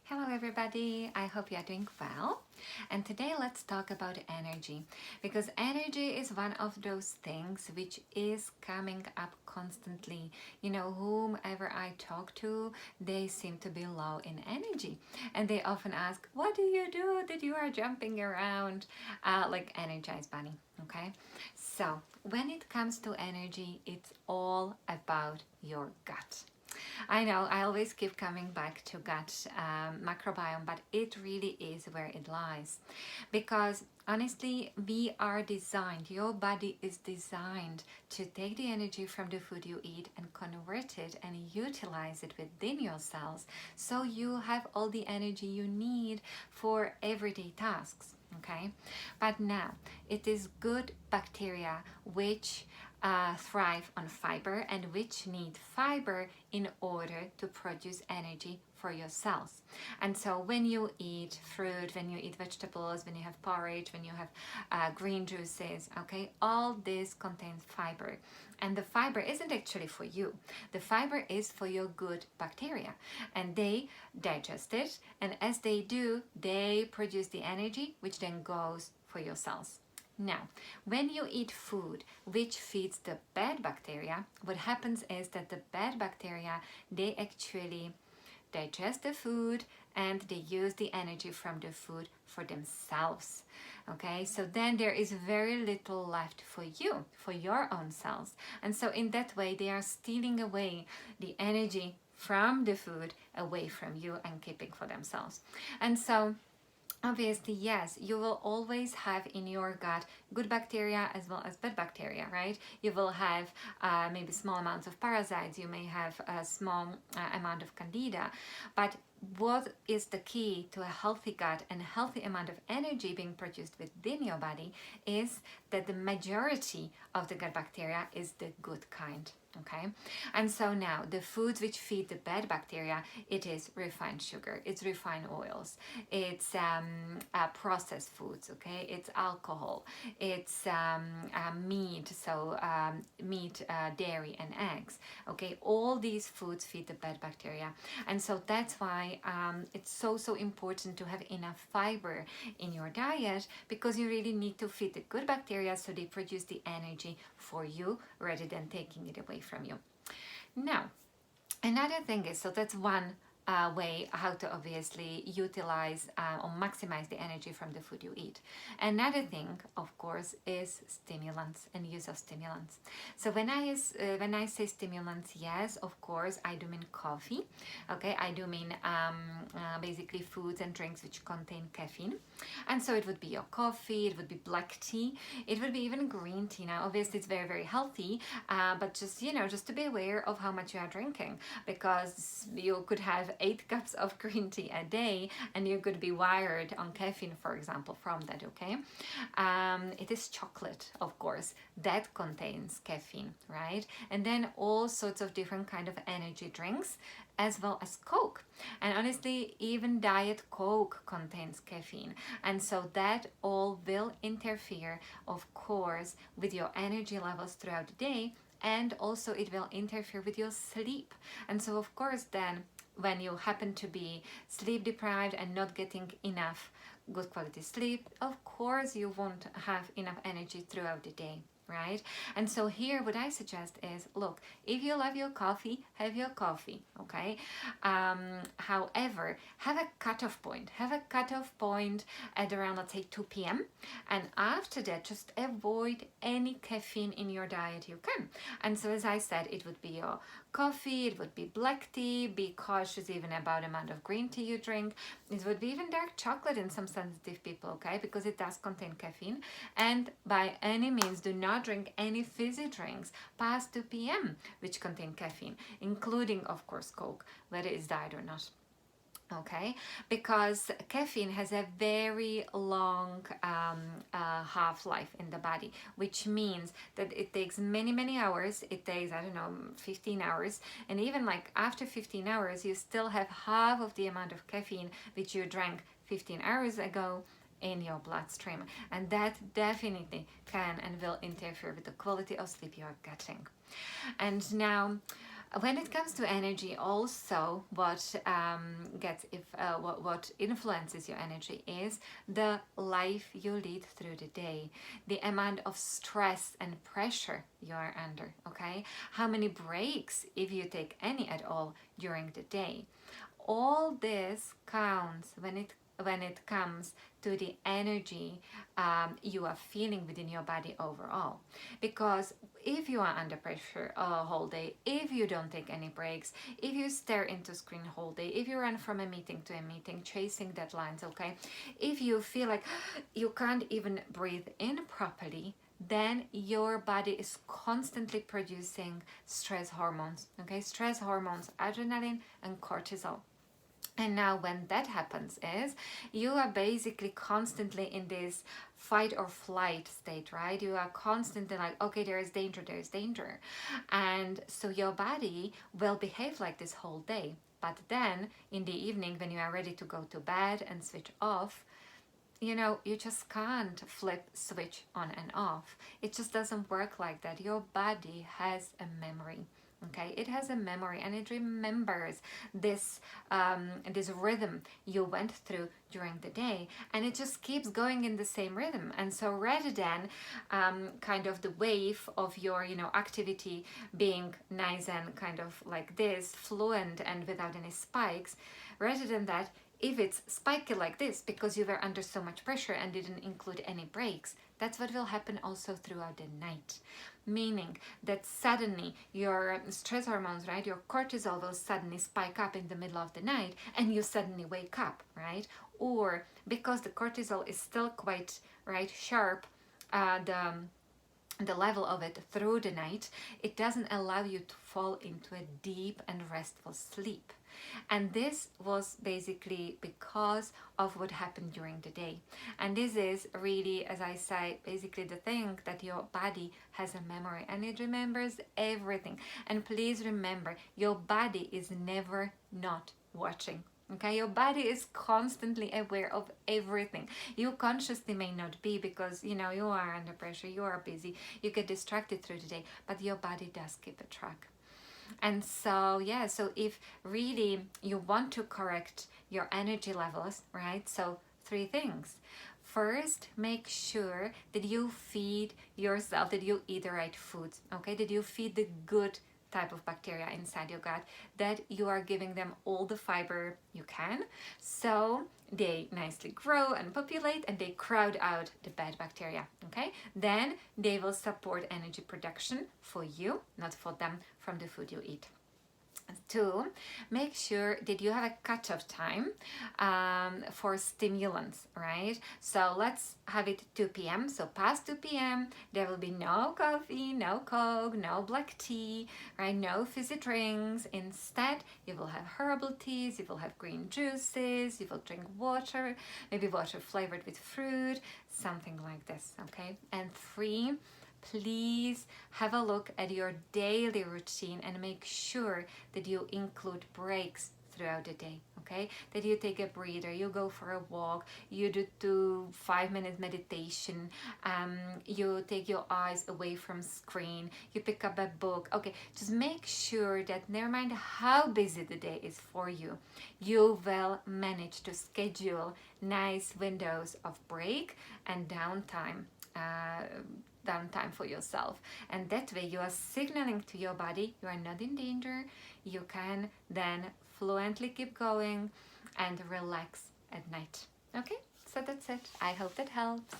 Hello everybody, I hope you are doing well. And today let's talk about energy, because energy is one of those things which is coming up constantly. You know, whomever I talk to, they seem to be low in energy, and they often ask, what do you do that you are jumping around like Energized Bunny? Okay, so when it comes to energy, it's all about your gut. I know I always keep coming back to gut microbiome, but it really is where it lies. Because honestly, we are designed, your body is designed to take the energy from the food you eat and convert it and utilize it within your cells, so you have all the energy you need for everyday tasks. Okay, but now it is good bacteria which thrive on fiber and which need fiber in order to produce energy for your cells. And so when you eat fruit, when you eat vegetables, when you have porridge, when you have green juices, okay, all this contains fiber. And the fiber isn't actually for you. The fiber is for your good bacteria, and they digest it, and as they do, they produce the energy which then goes for your cells. Now, when you eat food which feeds the bad bacteria, what happens is that the bad bacteria, they actually digest the food and they use the energy from the food for themselves. Okay, so then there is very little left for you, for your own cells. And so in that way, they are stealing away the energy from the food away from you and keeping for themselves. And so obviously, yes, you will always have in your gut good bacteria as well as bad bacteria, right? You will have maybe small amounts of parasites, you may have a small amount of candida, but what is the key to a healthy gut and a healthy amount of energy being produced within your body is that the majority of the gut bacteria is the good kind. Okay, and so now the foods which feed the bad bacteria, it is refined sugar, it's refined oils, it's processed foods, okay, it's alcohol, it's meat, so meat, dairy and eggs, okay, all these foods feed the bad bacteria. And so that's why it's so important to have enough fiber in your diet, because you really need to feed the good bacteria so they produce the energy for you rather than taking it away from you. Now, another thing is, so that's one way how to obviously utilize or maximize the energy from the food you eat. Another thing, of course, is stimulants and use of stimulants. So when I say stimulants, yes, of course, I do mean coffee. Okay, I do mean basically foods and drinks which contain caffeine. And so it would be your coffee, it would be black tea, it would be even green tea. Now, obviously, it's very healthy, but just just to be aware of how much you are drinking, because you could have 8 cups of green tea a day and you could be wired on caffeine, for example, from that. Okay, it is chocolate, of course, that contains caffeine, right? And then all sorts of different kind of energy drinks, as well as Coke. And honestly, even Diet Coke contains caffeine. And so that all will interfere, of course, with your energy levels throughout the day, and also it will interfere with your sleep. And so of course then, when you happen to be sleep deprived and not getting enough good quality sleep, of course you won't have enough energy throughout the day, right? And so here what I suggest is, look, if you love your coffee, have your coffee, okay? However, have a cutoff point. Have a cutoff point at around, let's say, 2 p.m. And after that, just avoid any caffeine in your diet you can. And so as I said, it would be your coffee, it would be black tea, be cautious even about the amount of green tea you drink. It would be even dark chocolate in some sensitive people, okay, because it does contain caffeine. And by any means, do not drink any fizzy drinks past 2 p.m. which contain caffeine, including, of course, Coke, whether it's diet or not. Okay, because caffeine has a very long half-life in the body, which means that it takes many hours. It takes, I don't know, 15 hours, and even like after 15 hours you still have half of the amount of caffeine which you drank 15 hours ago in your bloodstream, and that definitely can and will interfere with the quality of sleep you are getting. And now When it comes to energy, also what what influences your energy is the life you lead through the day, the amount of stress and pressure you are under. Okay, how many breaks, if you take any at all, during the day. All this counts when it comes to the energy you are feeling within your body overall. Because if you are under pressure a whole day, if you don't take any breaks, if you stare into screen whole day, if you run from a meeting to a meeting chasing deadlines, okay, if you feel like you can't even breathe in properly, then your body is constantly producing stress hormones, okay, stress hormones, adrenaline and cortisol. And now when that happens is you are basically constantly in this fight or flight state, right? You are constantly like, okay, there is danger, there is danger. And so your body will behave like this whole day. But then in the evening when you are ready to go to bed and switch off, you just can't flip switch on and off. It just doesn't work like that. Your body has a memory. Okay, it has a memory and it remembers this this rhythm you went through during the day, and it just keeps going in the same rhythm. And so rather than kind of the wave of your activity being nice and kind of like this fluent and without any spikes, rather than that, if it's spiky like this because you were under so much pressure and didn't include any breaks, that's what will happen also throughout the night. Meaning that suddenly your stress hormones, right, your cortisol will suddenly spike up in the middle of the night and you suddenly wake up, right? Or because the cortisol is still quite, right, sharp, the level of it through the night, it doesn't allow you to fall into a deep and restful sleep. And this was basically because of what happened during the day. And this is really, as I say, basically the thing that your body has a memory and it remembers everything. And please remember, your body is never not watching. Okay, your body is constantly aware of everything. You consciously may not be because you are under pressure, you are busy, you get distracted through the day, but your body does keep a track. And so, yeah, so if really you want to correct your energy levels, right? So, three things. First, make sure that you feed yourself, that you eat the right foods, okay? That you feed the good type of bacteria inside your gut, that you are giving them all the fiber you can, so they nicely grow and populate and they crowd out the bad bacteria. Okay, then they will support energy production for you, not for them, from the food you eat. Two, make sure that you have a cutoff time for stimulants, right? So let's have it 2 p.m. So past 2 p.m., there will be no coffee, no Coke, no black tea, right? No fizzy drinks. Instead, you will have herbal teas, you will have green juices, you will drink water, maybe water flavored with fruit, something like this, okay? And three, please have a look at your daily routine and make sure that you include breaks throughout the day, okay? That you take a breather, you go for a walk, you do 5-minute meditation, you take your eyes away from screen, you pick up a book. Okay, just make sure that never mind how busy the day is for you, you will manage to schedule nice windows of break and downtime for yourself. And that way you are signaling to your body you are not in danger. You can then fluently keep going and relax at night. Okay, so that's it. I hope that helps.